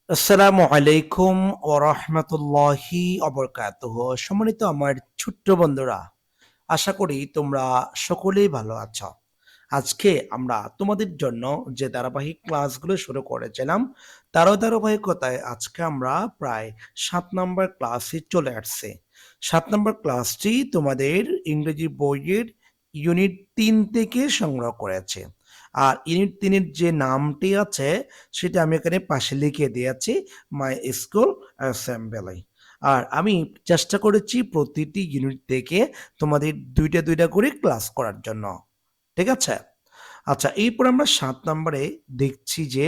আসসালামু আলাইকুম ওয়া রাহমাতুল্লাহি ওয়া বারাকাতুহু। সম্মানিত আমার ছোট্ট বন্ধুরা, আশা করি তোমরা সকলেই ভালো আছো। আজকে আমরা তোমাদের জন্য যে ধারাবাহিক ক্লাসগুলো শুরু করেছিলাম, তারও ধারাবাহিকতায় আজকে আমরা প্রায় ৭ নাম্বার ক্লাসে চলে আসছি। ৭ নাম্বার ক্লাসটি তোমাদের ইংরেজি বইয়ের ইউনিট ৩ থেকে সংগ্রহ করেছি। আর ইউনিট ৩ এর যে নামটি আছে সেটা আমি এখানে পাশে লিখে দিয়েছি, মাই স্কুল অ্যাসেম্বলি। আর আমি চেষ্টা করেছি প্রতিটি ইউনিট থেকে তোমাদের ২টা করে ক্লাস করার জন্য। ঠিক আছে? আচ্ছা, এরপর আমরা ৭ নাম্বারে দেখছি যে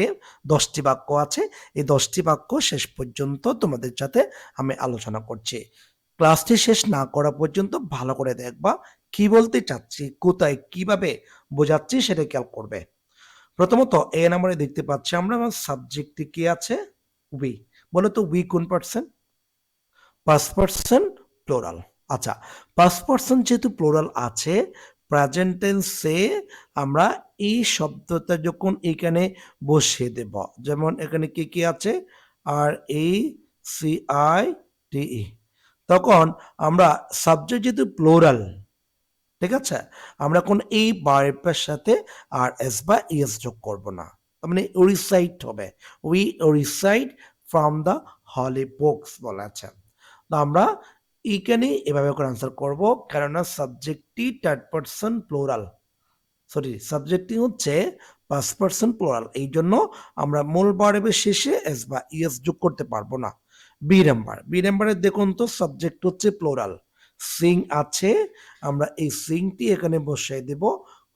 ১০টি বাক্য আছে। এই ১০টি বাক্য শেষ পর্যন্ত তোমাদের সাথে আমি আলোচনা করছি। ক্লাসটি শেষ না করা পর্যন্ত ভালো করে দেখবা, কি বলতে চাচ্ছি, কোথায়, কিভাবে বোঝাচ্ছি সেটা খেয়াল করবে। প্রথমত এ নাম্বারে দেখতে পাচ্ছি আমরা আমার সাবজেক্টে কি আছে? উই। বলো তো উই কোন পার্সন? Past person plural. আচ্ছা, পাস্ট পার্সন যেহেতু প্লুরাল আছে, প্রেজেন্ট টেন্সে আমরা এই শব্দটা যখন এখানে বসিয়ে দেব, যেমন এখানে কি কি আছে? আর এই সি আই টি ই, তখন আমরা সাবজেক্ট যেহেতু প্লুরাল, ঠিক আছে, আমরা কোন এই ভার্বের সাথে আর এস বা ইএস যোগ করব না। তার মানে রিসাইট হবে, we recite from the Holi books বলা আছে। তো আমরা এইখানে এভাবে করে আনসার করব, কেননা সাবজেক্টটি থার্ড পারসন প্লুরাল, সরি সাবজেক্টটি হচ্ছে ফার্স্ট পারসন প্লুরাল, এই জন্য আমরা মূল ভার্বের শেষে এস বা ইএস যোগ করতে পারবো না। বি নাম্বারে দেখুন তো, সাবজেক্ট হচ্ছে প্লুরাল, সিং আছে, আমরা এই সিংটি এখানে বসাই দেব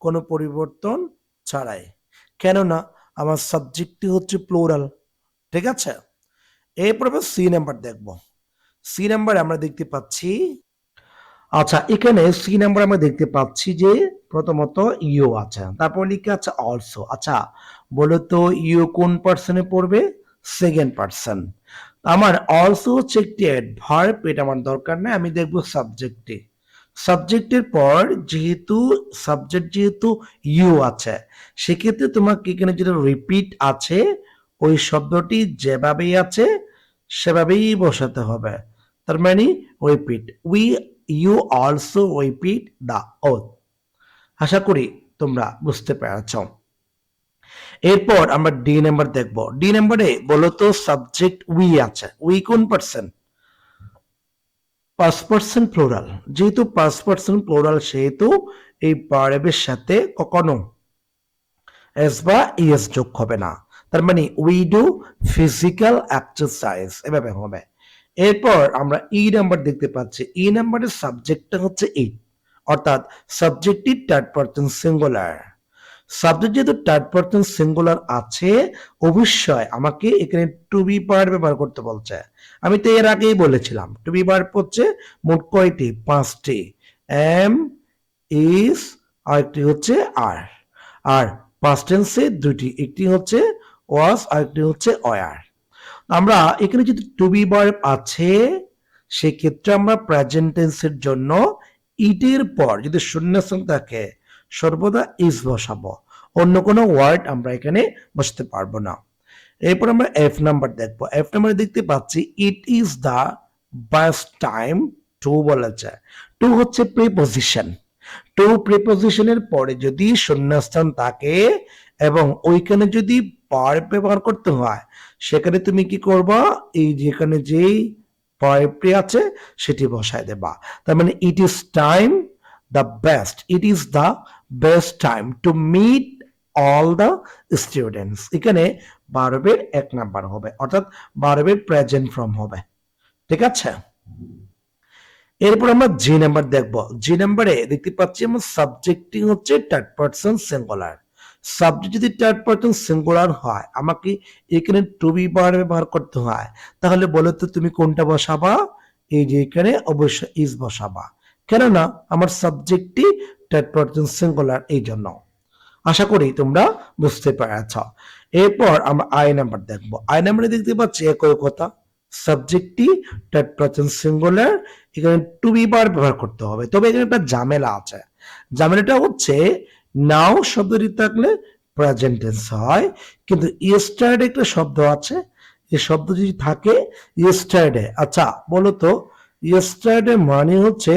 কোনো পরিবর্তন ছাড়াই, কেননা আমার সাবজেক্টটি হচ্ছে প্লুরাল। ঠিক আছে? এরপর সি নাম্বার দেখব। সি নাম্বারে আমরা দেখতে পাচ্ছি, আচ্ছা এখানে সি নাম্বার আমরা দেখতে পাচ্ছি যে প্রথমত ইউ আছে, তারপর লিখে আছে অলসো। আচ্ছা বলো তো ইউ কোন পার্সনে পড়বে? Second person. আমার অলসো হচ্ছে একটি অ্যাডভার্ব, এটা আমার দরকার নেই, আমি দেখব সাবজেক্টে। সাবজেক্টের পর যেহেতু ইউ আছে, সেক্ষেত্রে তোমাকে এখানে যেটা রিপিট আছে, ওই শব্দটি যেভাবেই আছে সেভাবেই বসাতে হবে। তার মানে repeat, you also repeat the oath. আশা করি তোমরা বুঝতে পেরেছ। এরপর আমরা ডি নাম্বার দেখব। ডি নাম্বারে বলো তো সাবজেক্ট উই আছে, উই কোন পার্সন? পাস্ট পার্সন প্লুরাল, যেহেতু পাস্ট পার্সন প্লুরাল সেহেতু এই ভার্বের সাথে কখনো এস বা ইএস যোগ হবে না। তার মানে উই ডু ফিজিক্যাল এক্সারসাইজ, এভাবে হবে। এরপর আমরা ই নাম্বার দেখতে পাচ্ছি, ই নাম্বারের সাবজেক্টটা হচ্ছে ইট, অর্থাৎ সাবজেক্টটি থার্ড পারসন সিঙ্গুলার। সাবজেক্ট যেহেতু থার্ড পারসন সিঙ্গুলার আছে, অবশ্যই আমাকে এখানে টু বি ভার্ব ব্যবহার করতে বলছে। আমি তো এর আগেই বলেছিলাম টু বি ভার্ব হচ্ছে মোট কয়টি? 5টি। এম, ইজ, আরেকটি হচ্ছে আর। আর পাস্ট টেন্সে 2টি, একটি হচ্ছে ওয়াজ আরেকটি হচ্ছে ওয়ার। আমরা এখানে যদি টু বি ভার্ব আছে, সেক্ষেত্রে আমরা প্রেজেন্ট টেন্সের জন্য ইটের পর যদি শূন্যস্থান থাকে সর্বদা ইজ বসাবো, অন্য কোনো ওয়ার্ড আমরা এখানে বসাতে পারবো না। এরপর আমরা এফ নাম্বার দেখবো। এফ নাম্বারে দেখতে পাচ্ছি ইট is the best time two বলেছে। টু হচ্ছে প্রিপোজিশন, টু প্রিপোজিশনের পরে যদি শূন্যস্থান থাকে এবং ওইখানে যদি ভার্ব ব্যবহার করতে হয়, সেখানে তুমি কি করবা? এই যেখানে যেই ভার্বটি আছে সেটি বসায় দেবা। তার মানে it is time the best, it is the best time to meet all the students. এখানে ভার্বের 1 নাম্বার হবে, অর্থাৎ ভার্বের প্রেজেন্ট ফর্ম হবে। ঠিক আছে? এরপর আমরা জি নাম্বার দেখব। জি নাম্বারে দেখতে পাচ্ছি আমার সাবজেক্টটি হচ্ছে থার্ড পারসন সিঙ্গুলার। সাবজেক্ট যদি থার্ড পারসন সিঙ্গুলার হয়, আমাকে এখানে টু বি ভার্ব ব্যবহার করতে হয়, তাহলে বলো তো তুমি কোনটা বসাবা? এই যে এখানে অবশ্যই ইজ বসাবা, কেননা আমার সাবজেক্টটি থার্ড পারসন সিঙ্গুলার, এই জন্য। আশা করি তোমরা বুঝতে পেরেছ। এরপর আমরা আই নাম্বার দেখব। আই নাম্বারে দেখতে পাচ্ছি একই কথা, সাবজেক্টটি থার্ড পারসন সিঙ্গুলার, এখানে টু বি ভার্ব ব্যবহার করতে হবে। তবে এখানে একটা ঝামেলা আছে, ঝামেলাটা হচ্ছে নাও শব্দটি থাকলে প্রেজেন্ট টেন্স হয়, কিন্তু ইয়েস্টারডে একটা শব্দ আছে, এই শব্দ যদি থাকে ইয়েস্টারডে, আচ্ছা বলো তো ইয়েস্টারডে মানে হচ্ছে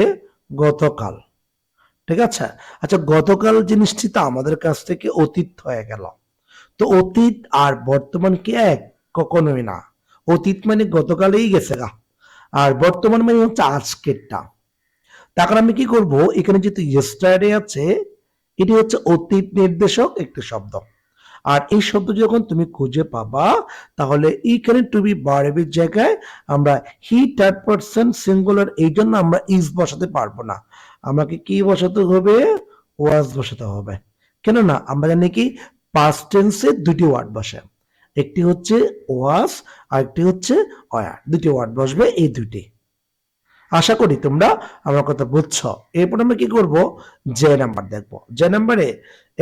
গতকাল, ঠিক আছে? আচ্ছা গতকাল জিনিসটি তো আমাদের কাছ থেকে অতীত হয়ে গেল। তো অতীত আর বর্তমান কি এক? কখনোই না। অতীত মানে গতকালেই গেছে গা, আর বর্তমান মানে হচ্ছে আজকেরটা। তারপর আমি কি করব, এখানে যেহেতু ইয়েস্টারডে আছে, এটি হচ্ছে অতীত নির্দেশক একটি শব্দ। আর এই শব্দ যখন তুমি খুঁজে পাবা, তাহলে এইখানে টু বি ভার্বের জায়গায় আমরা হি থার্ড পারসন সিঙ্গুলার, এই জন্য আমরা ইজ বসাতে পারবো না, আমাকে কি বসাতে হবে? ওয়াজ বসাতে হবে। কেননা আমরা জানি কি পাস্ট টেন্সে দুটি ওয়ার্ড বসে, একটি হচ্ছে ওয়াজ আর একটি হচ্ছে ওয়ার, দুটি ওয়ার্ড বসবে, এই দুটি। আশা করি তোমরা আমার কথা বুঝছো। এরপর আমরা কি করব, যে নাম্বার দেখবো। যে নাম্বারে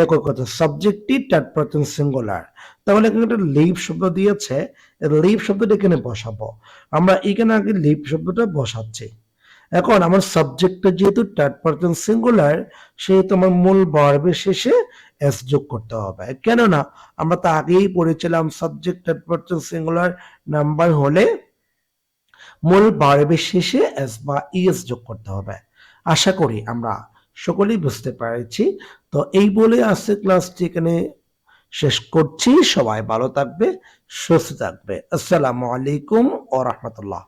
একই কথা সাবজেক্টিভ থার্ড পারসন সিঙ্গুলার, তাহলে এখানে একটা লিভ শব্দ দিয়েছে, লিভ শব্দটা এখানে বসাবো। আমরা এখানে আগে লিভ শব্দটা বসাচ্ছি। এখন আমার সাবজেক্টটা যেহেতু থার্ড পারসন সিঙ্গুলার, সেহেতু আমার মূল ভার্বের শেষে এস যোগ করতে হবে। কেননা আমরা তো আগেই পড়েছিলাম subject third person singular number হলে মূল ভার্বের শেষে এস বা ইএস যোগ করতে হবে। আশা করি আমরা সকলেই বুঝতে পেরেছি। তো এই বলে আজকে ক্লাসটি এখানে শেষ করছি। সবাই ভালো থাকবে, সুস্থ থাকবে। আসসালামু আলাইকুম ওয়া রাহমাতুল্লাহ।